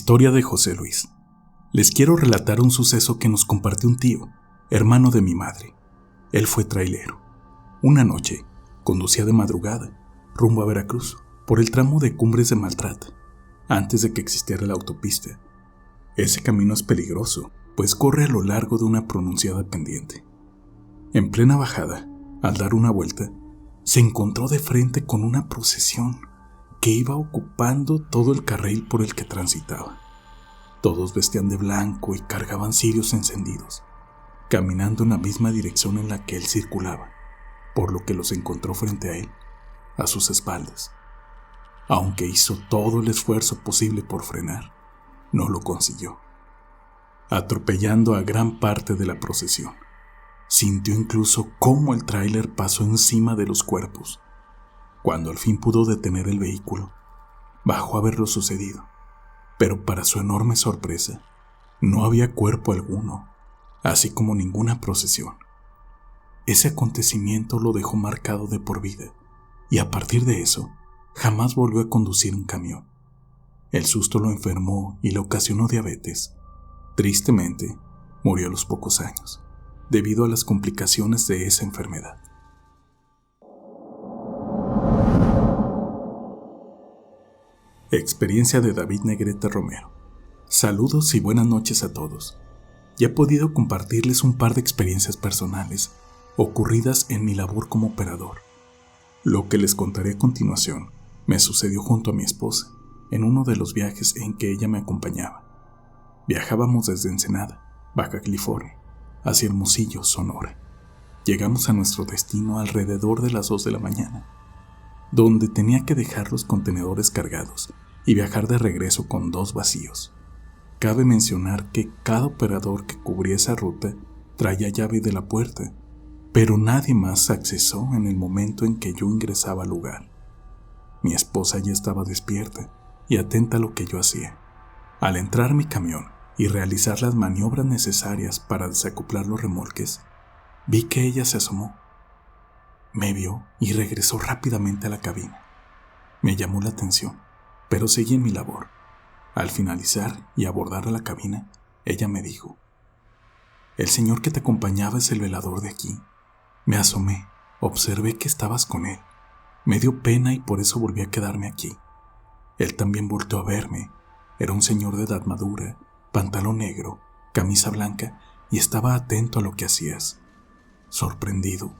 Historia de José Luis. Les quiero relatar un suceso que nos compartió un tío, hermano de mi madre. Él fue trailero. Una noche, conducía de madrugada, rumbo a Veracruz, por el tramo de Cumbres de Maltrata, antes de que existiera la autopista. Ese camino es peligroso, pues corre a lo largo de una pronunciada pendiente. En plena bajada, al dar una vuelta, se encontró de frente con una procesión que iba ocupando todo el carril por el que transitaba. Todos vestían de blanco y cargaban cirios encendidos, caminando en la misma dirección en la que él circulaba, por lo que los encontró frente a él, a sus espaldas. Aunque hizo todo el esfuerzo posible por frenar, no lo consiguió, atropellando a gran parte de la procesión. Sintió incluso cómo el tráiler pasó encima de los cuerpos. Cuando al fin pudo detener el vehículo, bajó a ver lo sucedido, pero para su enorme sorpresa, no había cuerpo alguno, así como ninguna procesión. Ese acontecimiento lo dejó marcado de por vida, y a partir de eso, jamás volvió a conducir un camión. El susto lo enfermó y le ocasionó diabetes. Tristemente, murió a los pocos años, debido a las complicaciones de esa enfermedad. Experiencia de David Negrete Romero. Saludos y buenas noches a todos. Ya he podido compartirles un par de experiencias personales ocurridas en mi labor como operador. Lo que les contaré a continuación me sucedió junto a mi esposa en uno de los viajes en que ella me acompañaba. Viajábamos desde Ensenada, Baja California, hacia Hermosillo, Sonora. Llegamos a nuestro destino alrededor de las 2 de la mañana, donde tenía que dejar los contenedores cargados y viajar de regreso con 2 vacíos. Cabe mencionar que cada operador que cubría esa ruta traía llave de la puerta, pero nadie más accesó en el momento en que yo ingresaba al lugar. Mi esposa ya estaba despierta y atenta a lo que yo hacía. Al entrar mi camión y realizar las maniobras necesarias para desacoplar los remolques, vi que ella se asomó. Me vio y regresó rápidamente a la cabina. Me llamó la atención, pero seguí en mi labor. Al finalizar y abordar a la cabina, ella me dijo: «El señor que te acompañaba es el velador de aquí». Me asomé, observé que estabas con él. Me dio pena y por eso volví a quedarme aquí. Él también volteó a verme. Era un señor de edad madura, pantalón negro, camisa blanca y estaba atento a lo que hacías. Sorprendido,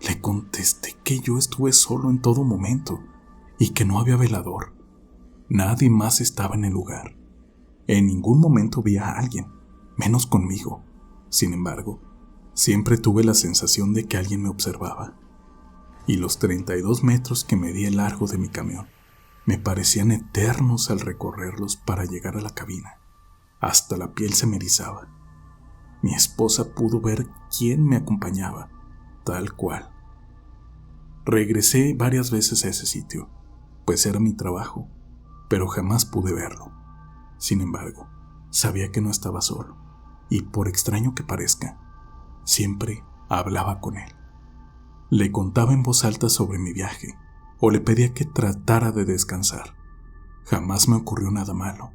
le contesté que yo estuve solo en todo momento y que no había velador. Nadie más estaba en el lugar. En ningún momento vi a alguien, menos conmigo. Sin embargo, siempre tuve la sensación de que alguien me observaba. Y los 32 metros que medía el largo de mi camión me parecían eternos al recorrerlos para llegar a la cabina. Hasta la piel se me erizaba. Mi esposa pudo ver quién me acompañaba, tal cual. Regresé varias veces a ese sitio, pues era mi trabajo, pero jamás pude verlo. Sin embargo, sabía que no estaba solo, y por extraño que parezca, siempre hablaba con él. Le contaba en voz alta sobre mi viaje, o le pedía que tratara de descansar. Jamás me ocurrió nada malo,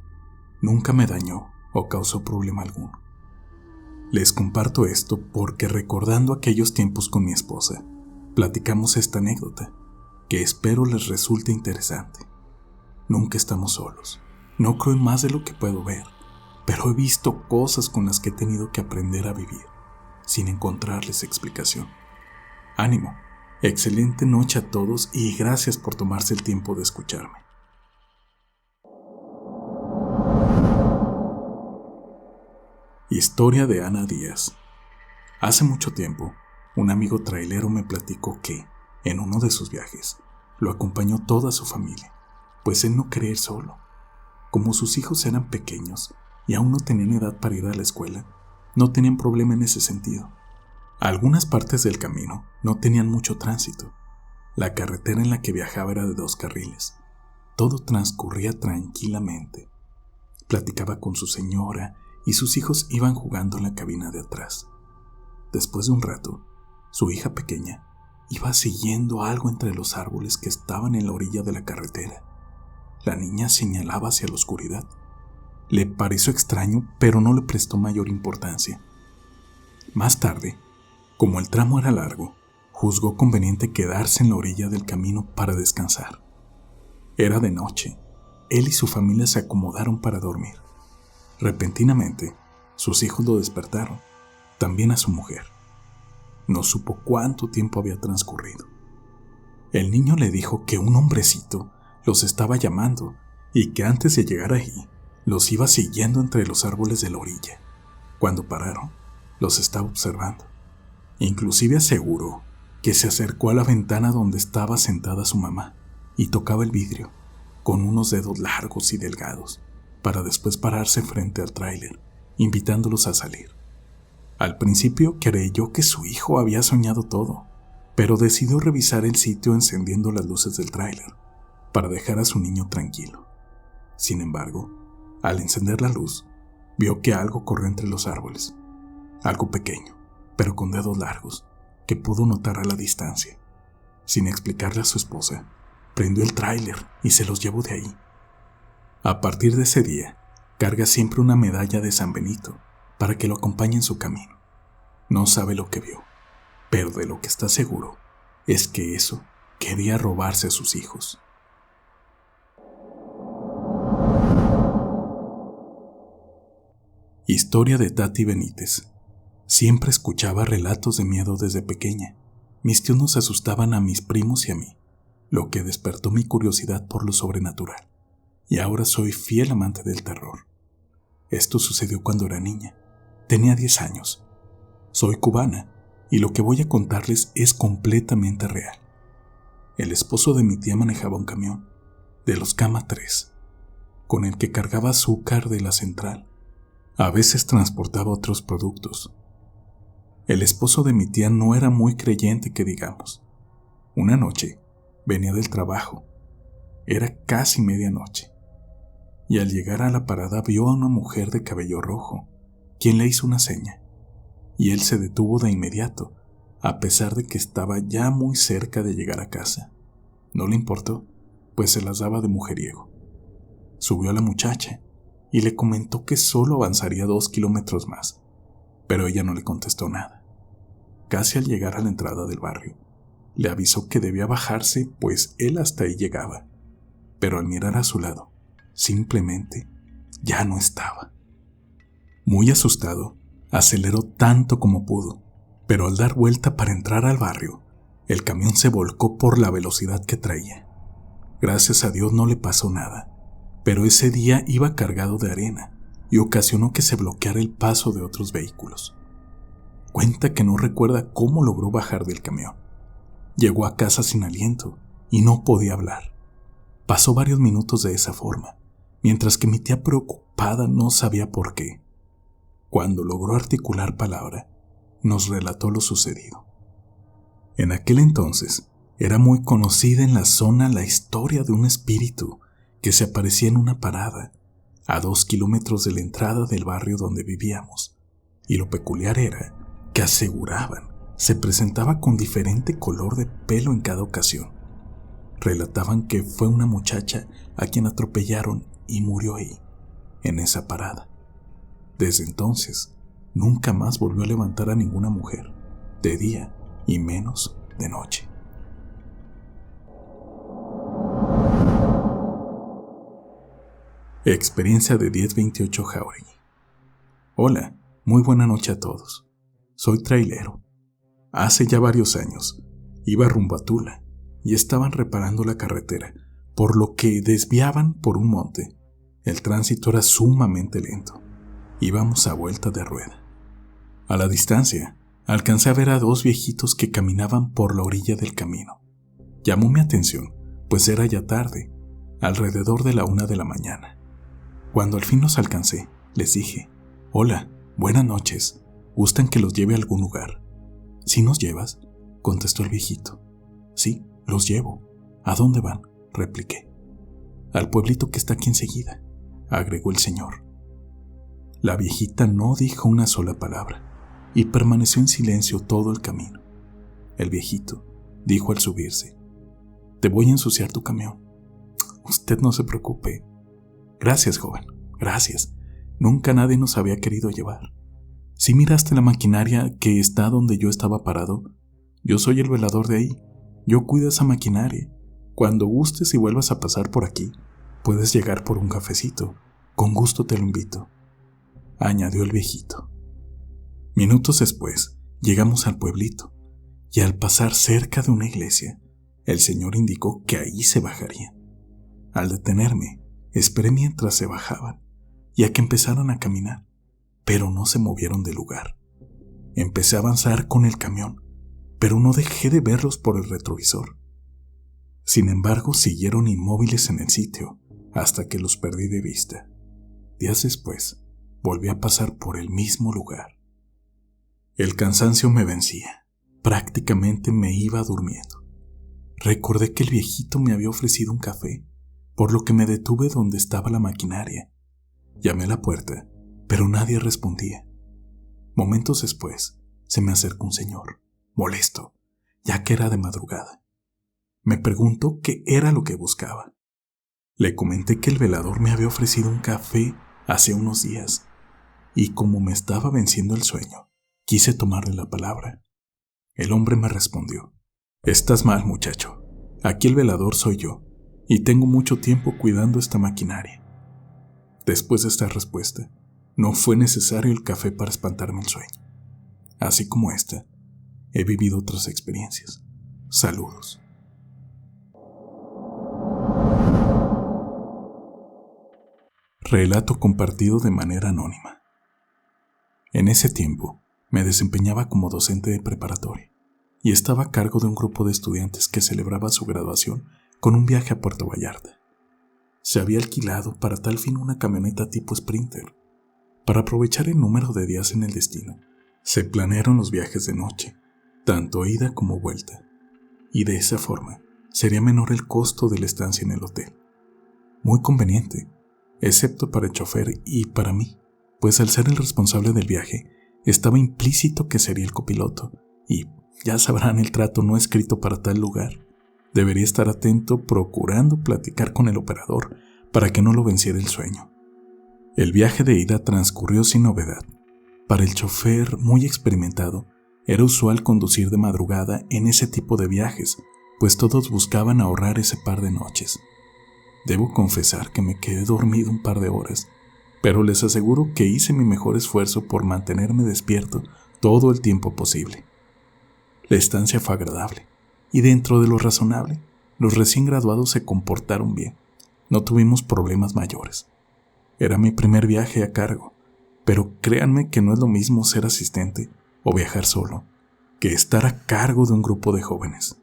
nunca me dañó o causó problema alguno. Les comparto esto porque recordando aquellos tiempos con mi esposa, platicamos esta anécdota, que espero les resulte interesante. Nunca estamos solos. No creo en más de lo que puedo ver, pero he visto cosas con las que he tenido que aprender a vivir, sin encontrarles explicación. Ánimo, excelente noche a todos y gracias por tomarse el tiempo de escucharme. Historia de Ana Díaz. Hace mucho tiempo, un amigo trailero me platicó que, en uno de sus viajes, lo acompañó toda su familia, pues él no quería ir solo. Como sus hijos eran pequeños y aún no tenían edad para ir a la escuela, no tenían problema en ese sentido. Algunas partes del camino no tenían mucho tránsito. La carretera en la que viajaba era de 2 carriles. Todo transcurría tranquilamente. Platicaba con su señora y sus hijos iban jugando en la cabina de atrás. Después de un rato, su hija pequeña iba siguiendo algo entre los árboles que estaban en la orilla de la carretera. La niña señalaba hacia la oscuridad. Le pareció extraño, pero no le prestó mayor importancia. Más tarde, como el tramo era largo, juzgó conveniente quedarse en la orilla del camino para descansar. Era de noche. Él y su familia se acomodaron para dormir. Repentinamente, sus hijos lo despertaron, también a su mujer. No supo cuánto tiempo había transcurrido. El niño le dijo que un hombrecito los estaba llamando y que antes de llegar ahí, los iba siguiendo entre los árboles de la orilla. Cuando pararon, los estaba observando. Inclusive aseguró que se acercó a la ventana donde estaba sentada su mamá y tocaba el vidrio con unos dedos largos y delgados para después pararse frente al tráiler, invitándolos a salir. Al principio creyó que su hijo había soñado todo, pero decidió revisar el sitio encendiendo las luces del tráiler para dejar a su niño tranquilo. Sin embargo, al encender la luz, vio que algo corrió entre los árboles, algo pequeño, pero con dedos largos, que pudo notar a la distancia. Sin explicarle a su esposa, prendió el tráiler y se los llevó de ahí. A partir de ese día, carga siempre una medalla de San Benito para que lo acompañe en su camino. No sabe lo que vio, pero de lo que está seguro es que eso quería robarse a sus hijos. Historia de Tati Benítez. Siempre escuchaba relatos de miedo desde pequeña. Mis tíos nos asustaban a mis primos y a mí, lo que despertó mi curiosidad por lo sobrenatural. Y ahora soy fiel amante del terror. Esto sucedió cuando era niña. Tenía 10 años. Soy cubana y lo que voy a contarles es completamente real. El esposo de mi tía manejaba un camión, de los Cama 3, con el que cargaba azúcar de la central. A veces transportaba otros productos. El esposo de mi tía no era muy creyente que digamos. Una noche venía del trabajo. Era casi medianoche. Y al llegar a la parada vio a una mujer de cabello rojo, quien le hizo una seña. Y él se detuvo de inmediato, a pesar de que estaba ya muy cerca de llegar a casa. No le importó, pues se las daba de mujeriego. Subió a la muchacha y le comentó que solo avanzaría 2 kilómetros más, pero ella no le contestó nada. Casi al llegar a la entrada del barrio, le avisó que debía bajarse, pues él hasta ahí llegaba, pero al mirar a su lado, simplemente ya no estaba. Muy asustado, aceleró tanto como pudo, pero al dar vuelta para entrar al barrio, el camión se volcó por la velocidad que traía. Gracias a Dios no le pasó nada, pero ese día iba cargado de arena y ocasionó que se bloqueara el paso de otros vehículos. Cuenta que no recuerda cómo logró bajar del camión. Llegó a casa sin aliento y no podía hablar. Pasó varios minutos de esa forma, mientras que mi tía preocupada no sabía por qué. Cuando logró articular palabra, nos relató lo sucedido. En aquel entonces, era muy conocida en la zona la historia de un espíritu que se aparecía en una parada, a 2 kilómetros de la entrada del barrio donde vivíamos, y lo peculiar era que aseguraban se presentaba con diferente color de pelo en cada ocasión. Relataban que fue una muchacha a quien atropellaron y murió ahí, en esa parada. Desde entonces, nunca más volvió a levantar a ninguna mujer, de día y menos de noche. Experiencia de 1028 Jauregui. Hola, muy buena noche a todos. Soy trailero. Hace ya varios años, iba rumbo a Tula y estaban reparando la carretera, por lo que desviaban por un monte. El tránsito era sumamente lento. Íbamos a vuelta de rueda. A la distancia, alcancé a ver a 2 viejitos que caminaban por la orilla del camino. Llamó mi atención, pues era ya tarde, alrededor de la 1 de la mañana. Cuando al fin los alcancé, les dije: «Hola, buenas noches, ¿gustan que los lleve a algún lugar?» «¿Sí nos llevas?», contestó el viejito. «Sí, los llevo. ¿A dónde van?», repliqué. «Al pueblito que está aquí enseguida», agregó el señor. La viejita no dijo una sola palabra y permaneció en silencio todo el camino. El viejito dijo al subirse: «Te voy a ensuciar tu camión». «Usted no se preocupe». «Gracias, joven, gracias. Nunca nadie nos había querido llevar. Si miraste la maquinaria que está donde yo estaba parado, yo soy el velador de ahí. Yo cuido esa maquinaria. Cuando gustes y vuelvas a pasar por aquí, puedes llegar por un cafecito. Con gusto te lo invito», añadió el viejito. Minutos después, llegamos al pueblito, y al pasar cerca de una iglesia, el señor indicó que ahí se bajarían. Al detenerme, esperé mientras se bajaban y a que empezaran a caminar, pero no se movieron del lugar. Empecé a avanzar con el camión, pero no dejé de verlos por el retrovisor. Sin embargo, siguieron inmóviles en el sitio hasta que los perdí de vista. Días después, volví a pasar por el mismo lugar. El cansancio me vencía. Prácticamente me iba durmiendo. Recordé que el viejito me había ofrecido un café, por lo que me detuve donde estaba la maquinaria. Llamé a la puerta, pero nadie respondía. Momentos después, se me acercó un señor, molesto, ya que era de madrugada. Me preguntó qué era lo que buscaba. Le comenté que el velador me había ofrecido un café hace unos días, y como me estaba venciendo el sueño, quise tomarle la palabra. El hombre me respondió: «Estás mal, muchacho. Aquí el velador soy yo, y tengo mucho tiempo cuidando esta maquinaria». Después de esta respuesta, no fue necesario el café para espantarme el sueño. Así como esta, he vivido otras experiencias. Saludos. Relato compartido de manera anónima. En ese tiempo, me desempeñaba como docente de preparatoria y estaba a cargo de un grupo de estudiantes que celebraba su graduación con un viaje a Puerto Vallarta. Se había alquilado para tal fin una camioneta tipo Sprinter. Para aprovechar el número de días en el destino, se planearon los viajes de noche, tanto ida como vuelta, y de esa forma sería menor el costo de la estancia en el hotel. Muy conveniente, excepto para el chofer y para mí, pues al ser el responsable del viaje, estaba implícito que sería el copiloto, y ya sabrán el trato no escrito para tal lugar. Debería estar atento procurando platicar con el operador para que no lo venciera el sueño. El viaje de ida transcurrió sin novedad. Para el chofer muy experimentado, era usual conducir de madrugada en ese tipo de viajes, pues todos buscaban ahorrar ese par de noches. Debo confesar que me quedé dormido un par de horas, pero les aseguro que hice mi mejor esfuerzo por mantenerme despierto todo el tiempo posible. La estancia fue agradable, y dentro de lo razonable, los recién graduados se comportaron bien. No tuvimos problemas mayores. Era mi primer viaje a cargo, pero créanme que no es lo mismo ser asistente o viajar solo que estar a cargo de un grupo de jóvenes.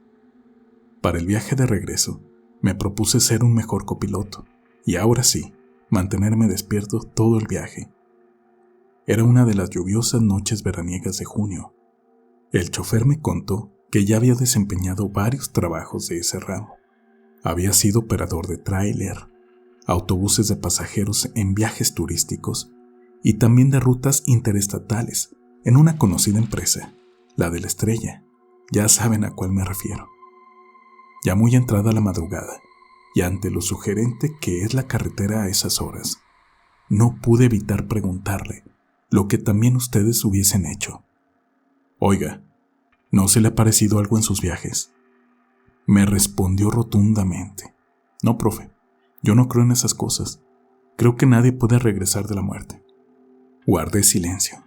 Para el viaje de regreso, me propuse ser un mejor copiloto y ahora sí, mantenerme despierto todo el viaje. Era una de las lluviosas noches veraniegas de junio. El chofer me contó que ya había desempeñado varios trabajos de ese ramo. Había sido operador de tráiler, autobuses de pasajeros en viajes turísticos y también de rutas interestatales en una conocida empresa, la de la Estrella. Ya saben a cuál me refiero. Ya muy entrada la madrugada, y ante lo sugerente que es la carretera a esas horas, no pude evitar preguntarle lo que también ustedes hubiesen hecho. «Oiga, ¿no se le ha parecido algo en sus viajes?». Me respondió rotundamente: «No, profe, yo no creo en esas cosas. Creo que nadie puede regresar de la muerte». Guardé silencio.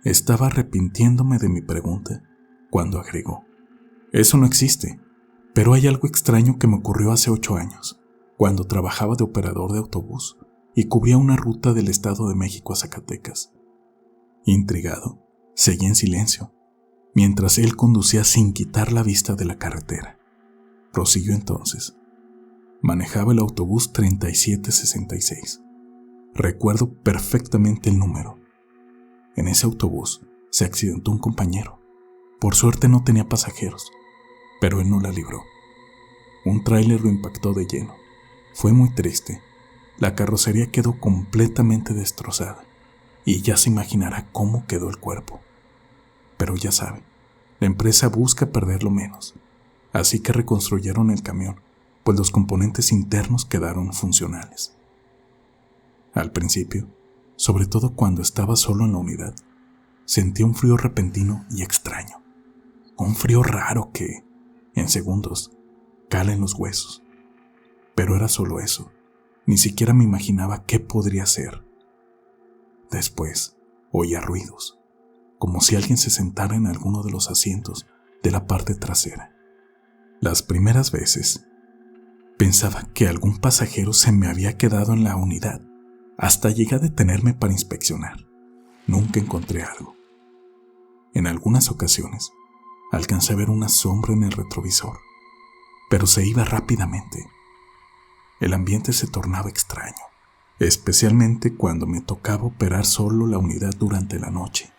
Estaba arrepintiéndome de mi pregunta cuando agregó: «Eso no existe, pero hay algo extraño que me ocurrió hace 8 años, cuando trabajaba de operador de autobús y cubría una ruta del Estado de México a Zacatecas». Intrigado, seguí en silencio, mientras él conducía sin quitar la vista de la carretera. Prosiguió entonces: «Manejaba el autobús 3766. Recuerdo perfectamente el número. En ese autobús se accidentó un compañero. Por suerte no tenía pasajeros, pero él no la libró. Un tráiler lo impactó de lleno. Fue muy triste. La carrocería quedó completamente destrozada, y ya se imaginará cómo quedó el cuerpo. Pero ya saben, la empresa busca perder lo menos, así que reconstruyeron el camión, pues los componentes internos quedaron funcionales. Al principio, sobre todo cuando estaba solo en la unidad, sentí un frío repentino y extraño. Un frío raro que, en segundos, cala en los huesos. Pero era solo eso. Ni siquiera me imaginaba qué podría ser. Después, oía ruidos, como si alguien se sentara en alguno de los asientos de la parte trasera. Las primeras veces, pensaba que algún pasajero se me había quedado en la unidad, hasta llegué a detenerme para inspeccionar. Nunca encontré algo. En algunas ocasiones, alcancé a ver una sombra en el retrovisor, pero se iba rápidamente. El ambiente se tornaba extraño, especialmente cuando me tocaba operar solo la unidad durante la noche.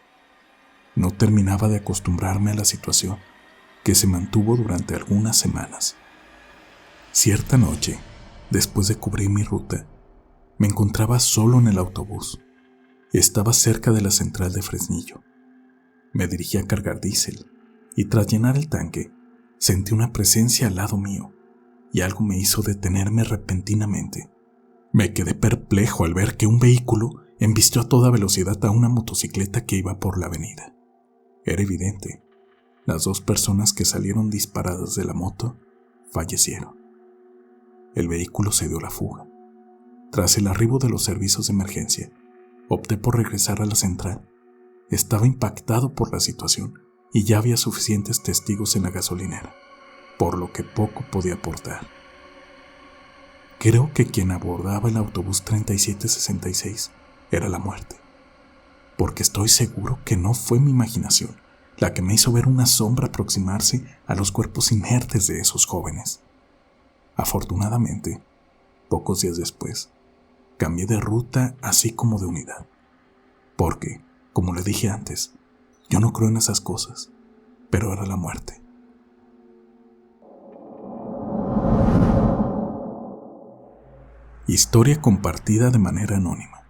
No terminaba de acostumbrarme a la situación, que se mantuvo durante algunas semanas. Cierta noche, después de cubrir mi ruta, me encontraba solo en el autobús. Estaba cerca de la central de Fresnillo. Me dirigí a cargar diésel y tras llenar el tanque, sentí una presencia al lado mío y algo me hizo detenerme repentinamente. Me quedé perplejo al ver que un vehículo embistió a toda velocidad a una motocicleta que iba por la avenida. Era evidente, las 2 personas que salieron disparadas de la moto fallecieron. El vehículo se dio la fuga. Tras el arribo de los servicios de emergencia, opté por regresar a la central. Estaba impactado por la situación y ya había suficientes testigos en la gasolinera, por lo que poco podía aportar. Creo que quien abordaba el autobús 3766 era la muerte, porque estoy seguro que no fue mi imaginación la que me hizo ver una sombra aproximarse a los cuerpos inertes de esos jóvenes. Afortunadamente, pocos días después, cambié de ruta así como de unidad, porque, como le dije antes, yo no creo en esas cosas, pero era la muerte. Historia compartida de manera anónima.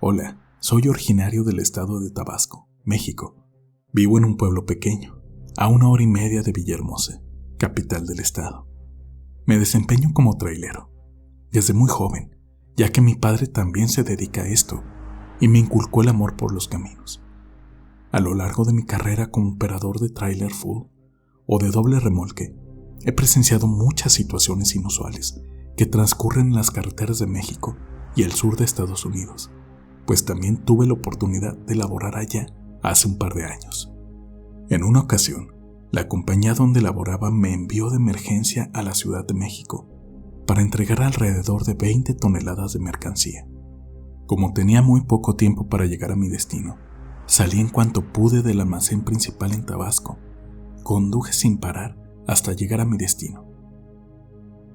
Hola, soy originario del estado de Tabasco, México. Vivo en un pueblo pequeño, a 1 hora y media de Villahermosa, capital del estado. Me desempeño como trailero, desde muy joven, ya que mi padre también se dedica a esto y me inculcó el amor por los caminos. A lo largo de mi carrera como operador de trailer full o de doble remolque, he presenciado muchas situaciones inusuales que transcurren en las carreteras de México y el sur de Estados Unidos, pues también tuve la oportunidad de laborar allá hace un par de años. En una ocasión, la compañía donde laboraba me envió de emergencia a la Ciudad de México para entregar alrededor de 20 toneladas de mercancía. Como tenía muy poco tiempo para llegar a mi destino, salí en cuanto pude del almacén principal en Tabasco. Conduje sin parar hasta llegar a mi destino.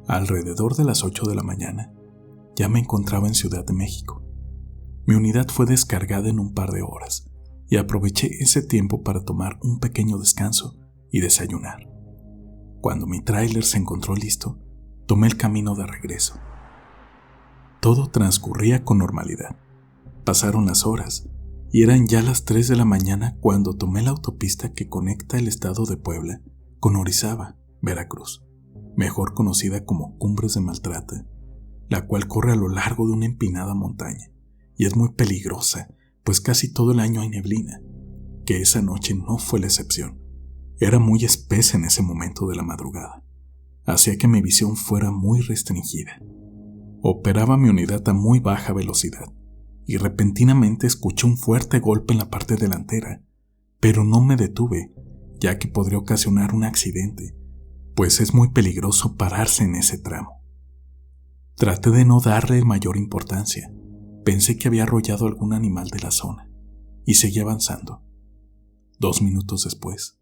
Alrededor de las 8 de la mañana, ya me encontraba en Ciudad de México. Mi unidad fue descargada en un par de horas y aproveché ese tiempo para tomar un pequeño descanso y desayunar. Cuando mi tráiler se encontró listo, tomé el camino de regreso. Todo transcurría con normalidad. Pasaron las horas y eran ya las 3 de la mañana cuando tomé la autopista que conecta el estado de Puebla con Orizaba, Veracruz, mejor conocida como Cumbres de Maltrata, la cual corre a lo largo de una empinada montaña y es muy peligrosa, pues casi todo el año hay neblina, que esa noche no fue la excepción. Era muy espesa en ese momento de la madrugada, hacía que mi visión fuera muy restringida. Operaba mi unidad a muy baja velocidad y repentinamente escuché un fuerte golpe en la parte delantera, pero no me detuve, ya que podría ocasionar un accidente, pues es muy peligroso pararse en ese tramo. Traté de no darle mayor importancia, pensé que había arrollado algún animal de la zona y seguí avanzando. 2 minutos después,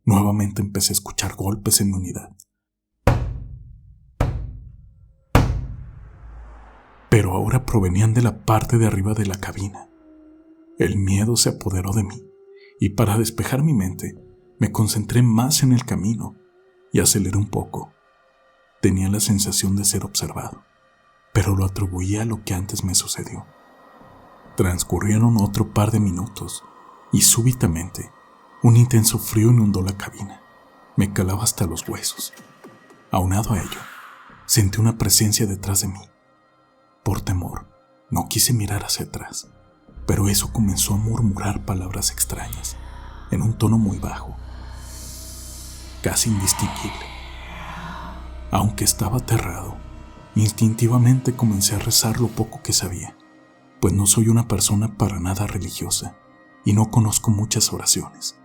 nuevamente empecé a escuchar golpes en mi unidad. Pero ahora provenían de la parte de arriba de la cabina. El miedo se apoderó de mí y para despejar mi mente me concentré más en el camino y aceleré un poco. Tenía la sensación de ser observado, pero lo atribuía a lo que antes me sucedió. Transcurrieron otro par de minutos y súbitamente un intenso frío inundó la cabina. Me calaba hasta los huesos. Aunado a ello, sentí una presencia detrás de mí. Por temor, no quise mirar hacia atrás, pero eso comenzó a murmurar palabras extrañas, en un tono muy bajo, casi indistinguible. Aunque estaba aterrado, instintivamente comencé a rezar lo poco que sabía, pues no soy una persona para nada religiosa y no conozco muchas oraciones.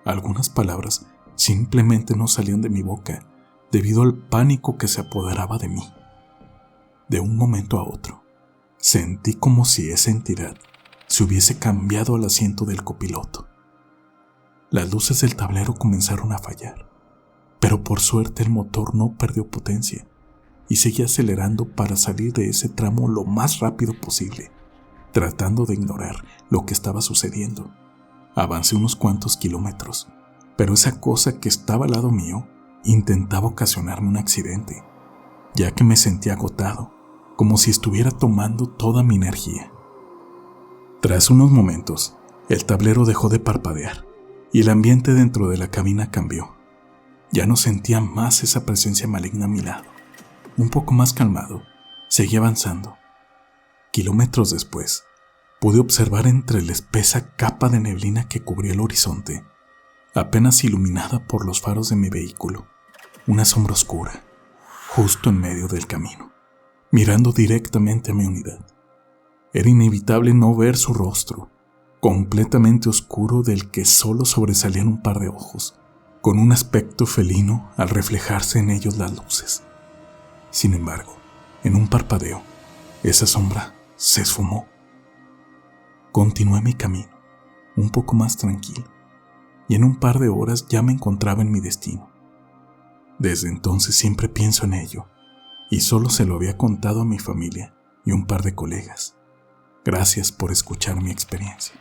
Algunas palabras simplemente no salían de mi boca debido al pánico que se apoderaba de mí. De un momento a otro, sentí como si esa entidad se hubiese cambiado al asiento del copiloto. Las luces del tablero comenzaron a fallar, pero por suerte el motor no perdió potencia y seguía acelerando para salir de ese tramo lo más rápido posible, tratando de ignorar lo que estaba sucediendo. Avancé unos cuantos kilómetros, pero esa cosa que estaba al lado mío intentaba ocasionarme un accidente, ya que me sentía agotado, como si estuviera tomando toda mi energía. Tras unos momentos, el tablero dejó de parpadear y el ambiente dentro de la cabina cambió. Ya no sentía más esa presencia maligna a mi lado. Un poco más calmado, seguí avanzando. Kilómetros después, pude observar entre la espesa capa de neblina que cubría el horizonte, apenas iluminada por los faros de mi vehículo, una sombra oscura, justo en medio del camino, mirando directamente a mi unidad. Era inevitable no ver su rostro, completamente oscuro del que solo sobresalían un par de ojos, con un aspecto felino al reflejarse en ellos las luces. Sin embargo, en un parpadeo, esa sombra se esfumó. Continué mi camino, un poco más tranquilo, y en un par de horas ya me encontraba en mi destino. Desde entonces siempre pienso en ello, y solo se lo había contado a mi familia y un par de colegas. Gracias por escuchar mi experiencia.